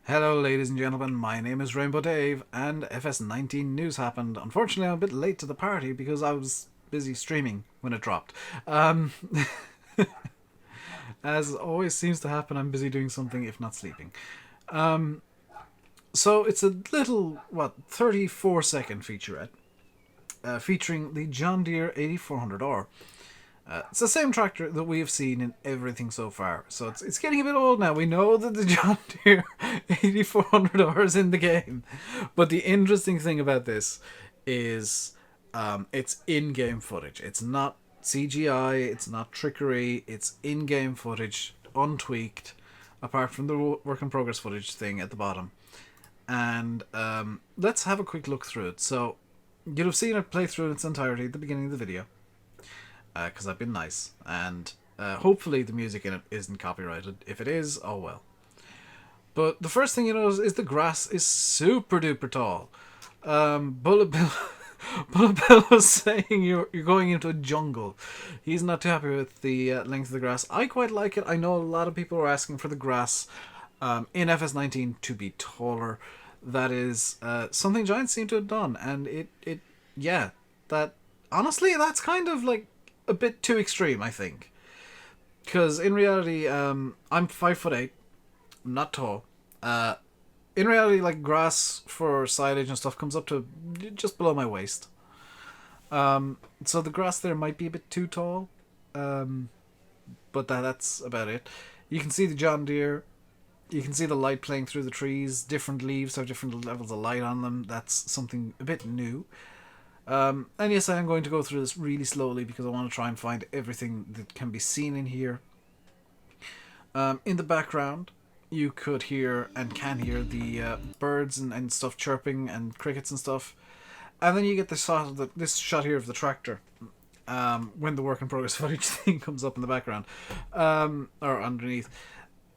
Hello ladies and gentlemen, my name is RainbowDave and FS19 news happened. Unfortunately I'm a bit late to the party because I was busy streaming when it dropped. Um, as always seems to happen, I'm busy doing something if not sleeping. So it's a little, 34-second featurette featuring the John Deere 8400R. It's the same tractor that we have seen in everything so far, so it's getting a bit old now. We know that the John Deere 8400R is in the game, but the interesting thing about this is it's in-game footage. It's not CGI, it's not trickery, it's in-game footage, untweaked, apart from the work in progress footage thing at the bottom. And let's have a quick look through it. So you'll have seen it play through in its entirety at the beginning of the video, because I've been nice, and hopefully the music in it isn't copyrighted. If it is, oh well. But the first thing you notice is the grass is super duper tall. Bullet Bill, Bullet Bill was saying you're going into a jungle. He's not too happy with the length of the grass. I quite like it. I know a lot of people are asking for the grass in FS19 to be taller. That is something Giants seem to have done, and yeah, that honestly, that's kind of like a bit too extreme, I think. Because in reality, I'm 5'8", I'm not tall. In reality, like grass for silage and stuff comes up to just below my waist. So the grass there might be a bit too tall. But that's about it. You can see the John Deere. You can see the light playing through the trees. Different leaves have different levels of light on them. That's something a bit new. And yes, I am going to go through this really slowly because I want to try and find everything that can be seen in here. In the background, you could hear and can hear the birds and stuff chirping and crickets and stuff. And then you get this shot here of the tractor when the work in progress footage thing comes up in the background, or underneath.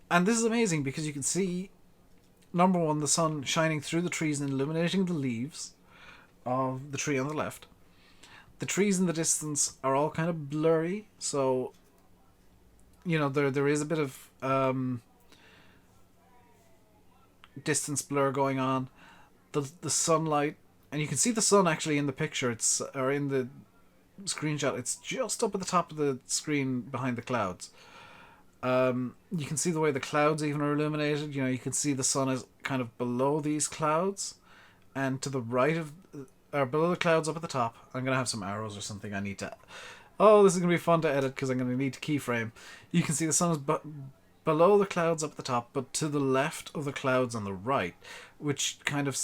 And this is amazing because you can see, number one, the sun shining through the trees and illuminating the leaves of the tree on the left. The trees in the distance are all kind of blurry, so there is a bit of distance blur going on. The sunlight, and you can see the sun actually in the picture, or in the screenshot, it's just up at the top of the screen behind the clouds. You can see the way the clouds even are illuminated. You can see the sun is kind of below these clouds, and to the right of, or below the clouds up at the top. I'm going to have some arrows or something I need to... Oh, this is going to be fun to edit because I'm going to need to keyframe. You can see the sun is below the clouds up at the top, but to the left of the clouds on the right, which kind of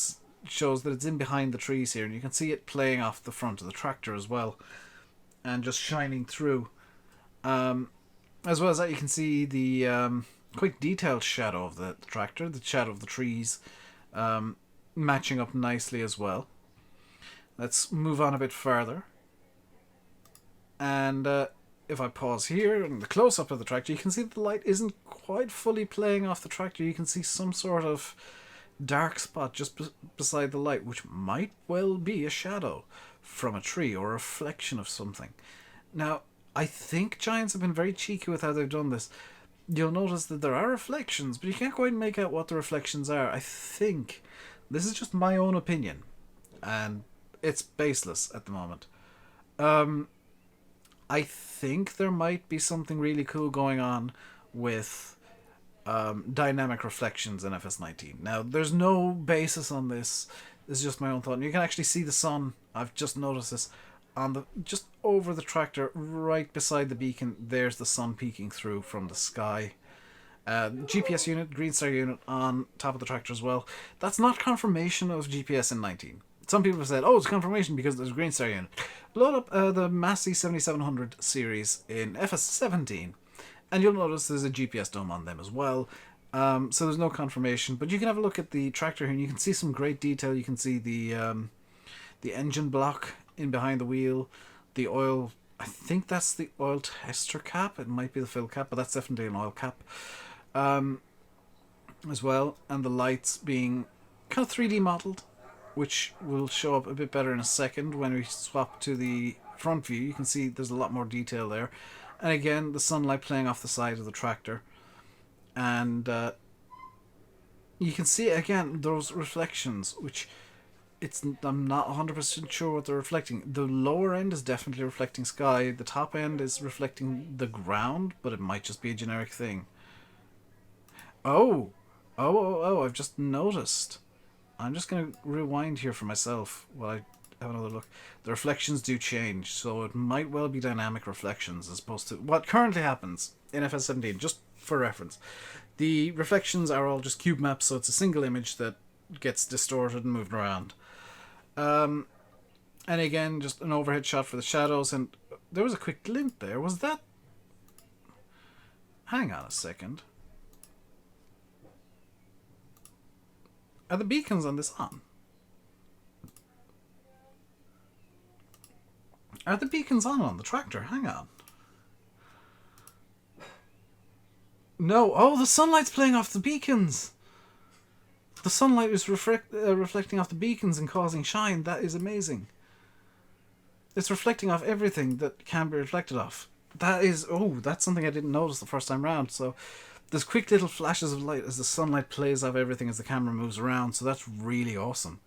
shows that it's in behind the trees here. And you can see it playing off the front of the tractor as well, and just shining through. As well as that, you can see the quite detailed shadow of the tractor, the shadow of the trees, matching up nicely as well. Let's move on a bit further. And if I pause here, and the close-up of the tractor, you can see that the light isn't quite fully playing off the tractor. You can see some sort of dark spot just beside the light, which might well be a shadow from a tree or a reflection of something. Now, I think Giants have been very cheeky with how they've done this. You'll notice that there are reflections, but you can't quite make out what the reflections are. I think this is just my own opinion, and it's baseless at the moment. I think there might be something really cool going on with dynamic reflections in FS19. Now, there's no basis on this. This is just my own thought. And you can actually see the sun. I've just noticed this on just over the tractor, right beside the beacon. There's the sun peeking through from the sky. GPS unit, Green Star unit on top of the tractor as well. That's not confirmation of GPS in 19. Some people have said, oh, it's confirmation because there's a Green Star unit. Load up the Massey 7700 series in FS17, and you'll notice there's a GPS dome on them as well. So there's no confirmation, but you can have a look at the tractor here, and you can see some great detail. You can see the engine block in behind the wheel, the oil. I think that's the oil tester cap. It might be the fill cap, but that's definitely an oil cap as well. And the lights being kind of 3D modeled, which will show up a bit better in a second when we swap to the front view. You can see there's a lot more detail there. And again, the sunlight playing off the side of the tractor. And you can see again those reflections, which I'm not 100% sure what they're reflecting. The lower end is definitely reflecting sky. The top end is reflecting the ground, but it might just be a generic thing. Oh, I've just noticed. I'm just going to rewind here for myself while I have another look. The reflections do change, so it might well be dynamic reflections as opposed to what currently happens in FS17, just for reference. The reflections are all just cube maps, so it's a single image that gets distorted and moved around. And again, just an overhead shot for the shadows, and there was a quick glint there. Was that... Hang on a second. Are the beacons on this on? Are the beacons on the tractor? Hang on. No. Oh, the sunlight's playing off the beacons. The sunlight is reflecting off the beacons and causing shine. That is amazing. It's reflecting off everything that can be reflected off. That is... Oh, that's something I didn't notice the first time round. So there's quick little flashes of light as the sunlight plays off everything as the camera moves around. So that's really awesome.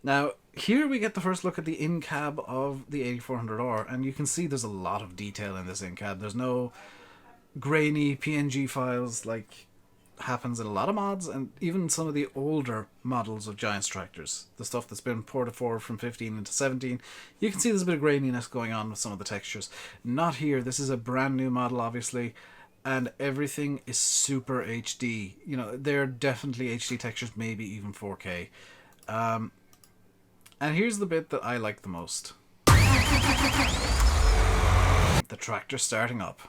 Now, here we get the first look at the in-cab of the 8400R, and you can see there's a lot of detail in this in-cab. There's no grainy PNG files like happens in a lot of mods, and even some of the older models of Giants tractors, the stuff that's been ported forward from 15 into 17, you can see there's a bit of graininess going on with some of the textures. Not here. This is a brand new model, obviously, and everything is super HD. You know, they're definitely HD textures, maybe even 4K. And here's the bit that I like the most. The tractor starting up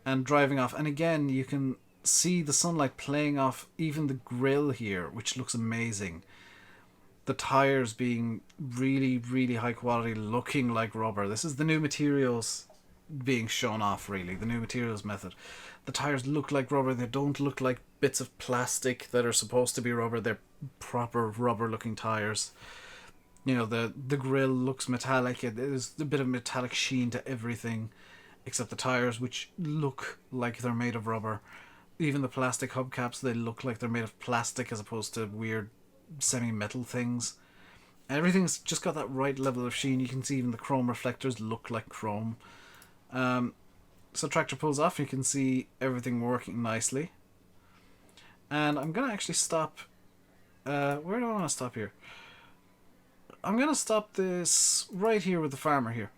and driving off. And again, you can see the sunlight playing off even the grill here, which looks amazing. The tires being really, really high quality, looking like rubber. This is the new materials being shown off, really. The new materials method. The tires look like rubber. They don't look like bits of plastic that are supposed to be rubber. They're proper rubber looking tires. You know, the grill looks metallic. There's a bit of metallic sheen to everything except the tires, which look like they're made of rubber. Even the plastic hubcaps, they look like they're made of plastic as opposed to weird semi-metal things. Everything's just got that right level of sheen. You can see even the chrome reflectors look like chrome. So tractor pulls off. You can see everything working nicely. And I'm going to actually stop... where do I want to stop here? I'm going to stop this right here with the farmer here.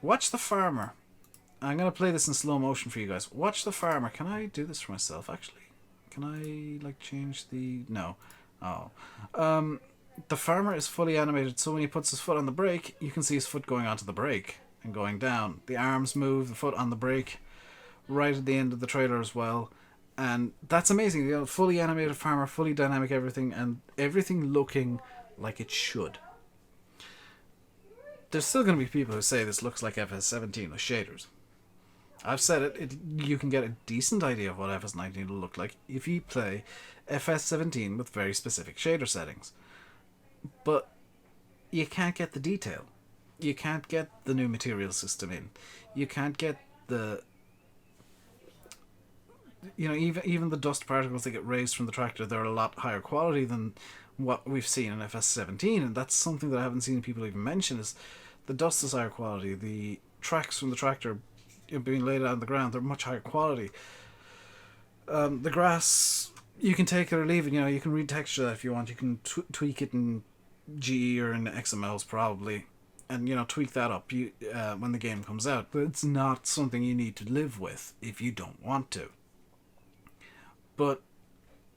Watch the farmer. I'm going to play this in slow motion for you guys. Watch the farmer. Can I do this for myself, actually? Can I, like, change the... No. Oh. The farmer is fully animated, so when he puts his foot on the brake, you can see his foot going onto the brake and going down. The arms move, the foot on the brake, right at the end of the trailer as well. And that's amazing. You know, fully animated farmer, fully dynamic everything, and everything looking like it should. There's still going to be people who say this looks like FS17 with shaders. I've said it, you can get a decent idea of what FS19 will look like if you play FS17 with very specific shader settings. But you can't get the detail. You can't get the new material system in. You can't get the... You know, even the dust particles that get raised from the tractor, they're a lot higher quality than what we've seen in FS17, and that's something that I haven't seen people even mention, is the dust is higher quality. The tracks from the tractor being laid out on the ground, they're much higher quality. The grass, you can take it or leave it. You know, you can retexture that if you want. You can tweak it in GE or in XMLs probably, and you know, tweak that up when the game comes out. But it's not something you need to live with if you don't want to. But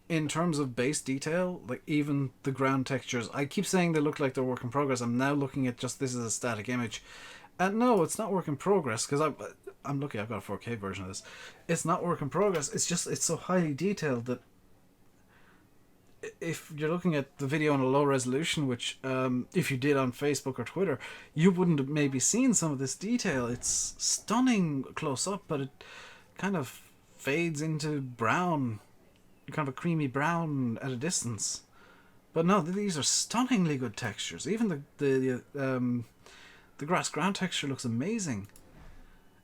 in terms of base detail, like even the ground textures, I keep saying they look like they're work in progress. I'm now looking at just this as a static image. And no, it's not work in progress, because I'm lucky I've got a 4K version of this. It's not work in progress. It's just, it's so highly detailed that if you're looking at the video on a low resolution, which if you did on Facebook or Twitter, you wouldn't have maybe seen some of this detail. It's stunning close up, but it kind of fades into brown, kind of a creamy brown at a distance. But no, these are stunningly good textures. Even the grass ground texture looks amazing.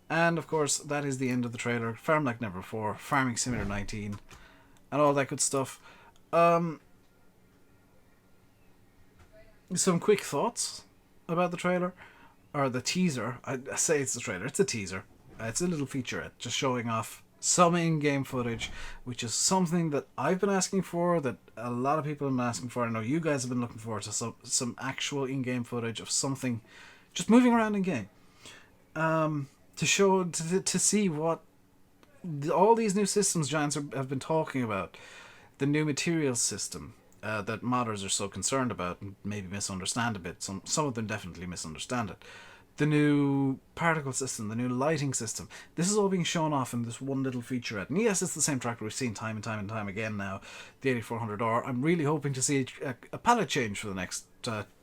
And of course, that is the end of the trailer. Farm like never before, Farming Simulator 19, and all that good stuff. Um, some quick thoughts about the trailer, or the teaser. I say it's the trailer. It's a teaser. It's a little featurette just showing off some in-game footage, which is something that I've been asking for, that a lot of people have been asking for. I know you guys have been looking forward to some actual in-game footage of something just moving around in game. To show to see what all these new systems Giants have been talking about. The new materials system that modders are so concerned about and maybe misunderstand a bit. Some of them definitely misunderstand it. The new particle system, the new lighting system. This is all being shown off in this one little featurette. And yes, it's the same tractor we've seen time and time and time again now, the 8400R. I'm really hoping to see a palette change for the next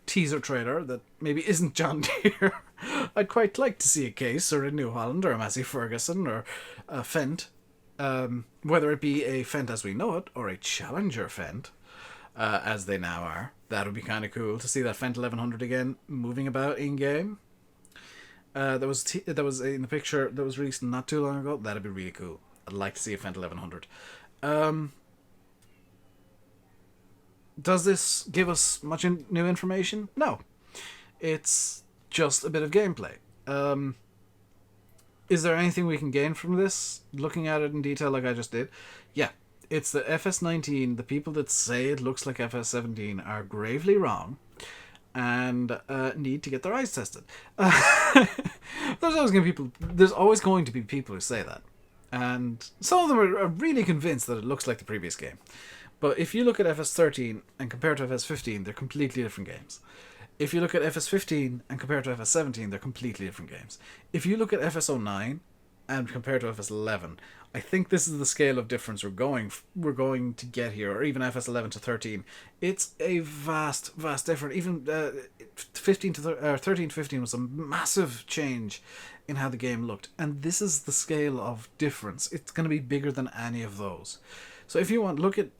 teaser trailer that maybe isn't John Deere. I'd quite like to see a Case or a New Holland or a Massey Ferguson or a Fendt. Whether it be a Fendt as we know it or a Challenger Fendt, as they now are. That would be kind of cool to see that Fendt 1100 again moving about in game. That was in the picture that was released not too long ago. That'd be really cool. I'd like to see a Fendt 1100. Does this give us much new information? No. It's just a bit of gameplay. Is there anything we can gain from this, looking at it in detail like I just did? Yeah. It's the FS19. The people that say it looks like FS17 are gravely wrong and need to get their eyes tested. There's always going to be people who say that. And some of them are really convinced that it looks like the previous game. But if you look at FS13 and compare to FS15, they're completely different games. If you look at FS15 and compare to FS17, they're completely different games. If you look at FS09 and compare to FS11, I think this is the scale of difference we're going to get here, or even FS11 to 13. It's a vast difference. Even 13 to 15 was a massive change in how the game looked, and this is the scale of difference. It's going to be bigger than any of those. So if you want, look at.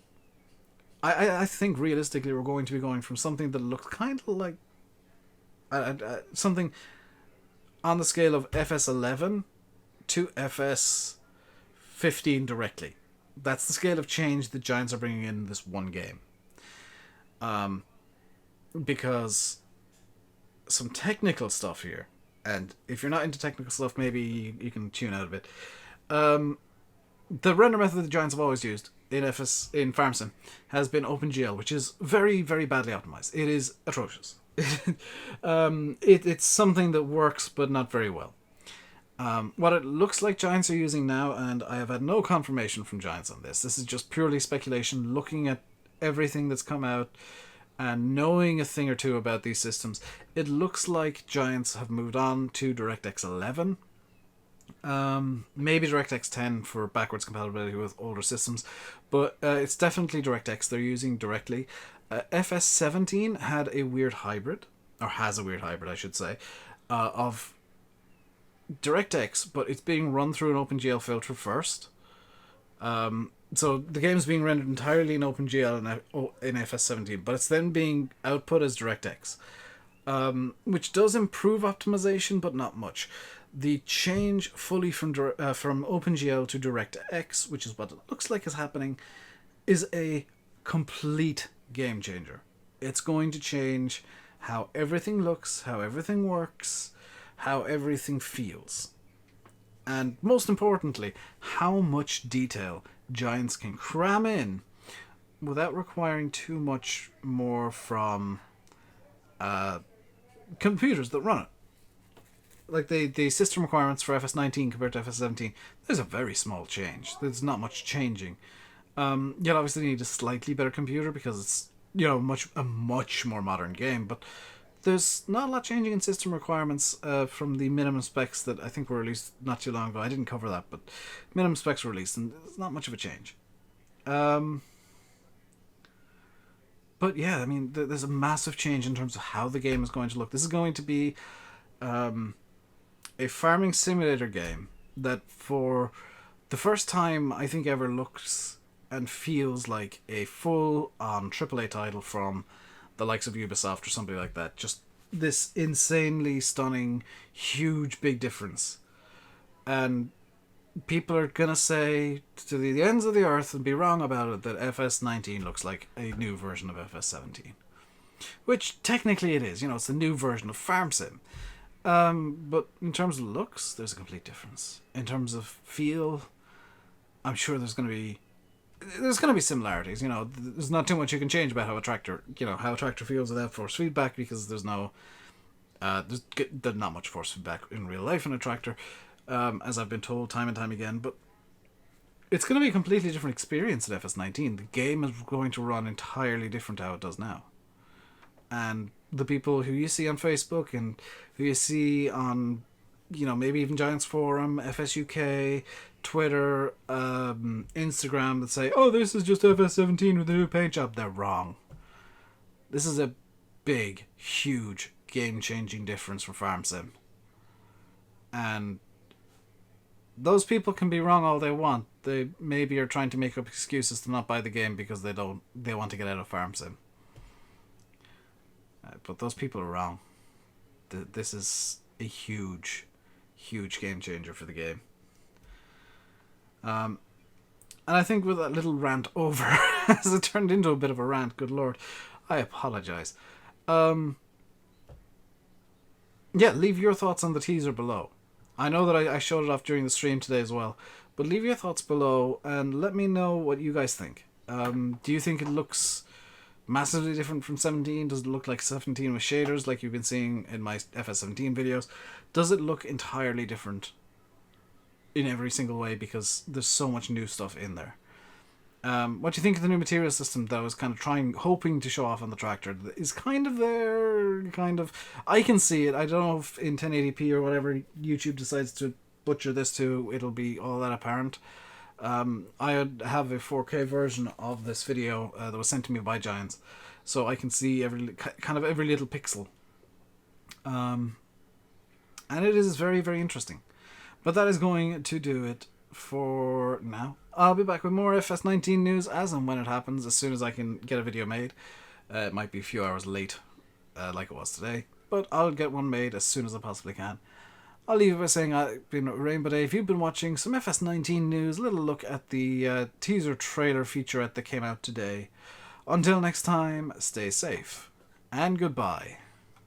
I think realistically we're going to be going from something that looked kind of like something on the scale of FS11 to FS15 directly. That's the scale of change the Giants are bringing in this one game. Because some technical stuff here, and if you're not into technical stuff, maybe you can tune out a bit. The render method the Giants have always used in FarmSim has been OpenGL, which is very, very badly optimized. It is atrocious. It's something that works, but not very well. What it looks like Giants are using now, and I have had no confirmation from Giants on this. This is just purely speculation, looking at everything that's come out and knowing a thing or two about these systems. It looks like Giants have moved on to DirectX 11. Maybe DirectX 10 for backwards compatibility with older systems, but it's definitely DirectX they're using directly. FS17 had a weird hybrid, or has a weird hybrid, I should say, of DirectX, but it's being run through an OpenGL filter first. So the game's being rendered entirely in OpenGL in FS17, but it's then being output as DirectX, which does improve optimization, but not much. The change fully from OpenGL to DirectX, which is what it looks like is happening, is a complete game changer. It's going to change how everything looks, how everything works, how everything feels. And most importantly, how much detail Giants can cram in without requiring too much more from computers that run it. Like the system requirements for FS19 compared to FS17, there's a very small change. There's not much changing. You'll obviously need a slightly better computer because it's a much more modern game, but there's not a lot changing in system requirements from the minimum specs that I think were released not too long ago. I didn't cover that, but minimum specs were released, and it's not much of a change. But yeah, I mean, there's a massive change in terms of how the game is going to look. This is going to be a farming simulator game that for the first time I think ever looks and feels like a full-on AAA title from the likes of Ubisoft or something like that. Just this insanely stunning, huge, big difference. And people are going to say to the ends of the earth and be wrong about it that FS19 looks like a new version of FS17. Which technically it is. You know, it's a new version of Farm Sim. But in terms of looks, there's a complete difference. In terms of feel, I'm sure there's going to be similarities. You know, there's not too much you can change about how a tractor feels without force feedback, because there's not much force feedback in real life in a tractor, as I've been told time and time again. But it's going to be a completely different experience at FS19. The game is going to run entirely different to how it does now. And the people who you see on Facebook and who you see on, you know, maybe even Giants Forum, FSUK, Twitter, Instagram, that say, oh, this is just FS17 with a new paint job, they're wrong. This is a big, huge, game-changing difference for Farm Sim. And those people can be wrong all they want. They maybe are trying to make up excuses to not buy the game because they want to get out of Farm Sim. But those people are wrong. This is a huge, huge game changer for the game. And I think with that little rant over, as it turned into a bit of a rant, good lord, I apologise. Yeah, leave your thoughts on the teaser below. I know that I showed it off during the stream today as well, but leave your thoughts below and let me know what you guys think. Do you think it looks massively different from 17? Does it look like 17 with shaders like you've been seeing in my FS17 videos? Does it look entirely different in every single way because there's so much new stuff in there? What do you think of the new material system that I was kind of hoping to show off on the tractor? Is kind of there, kind of. I can see it. I don't know if in 1080p or whatever YouTube decides to butcher this to, it'll be all that apparent. I have a 4K version of this video that was sent to me by Giants, so I can see every little pixel. And it is very, very interesting. But that is going to do it for now. I'll be back with more FS19 news as and when it happens, as soon as I can get a video made. It might be a few hours late, like it was today, but I'll get one made as soon as I possibly can. I'll leave it by saying I've been RainbowDave. You've been watching some FS19 news, a little look at the teaser trailer featurette that came out today. Until next time, stay safe, and goodbye.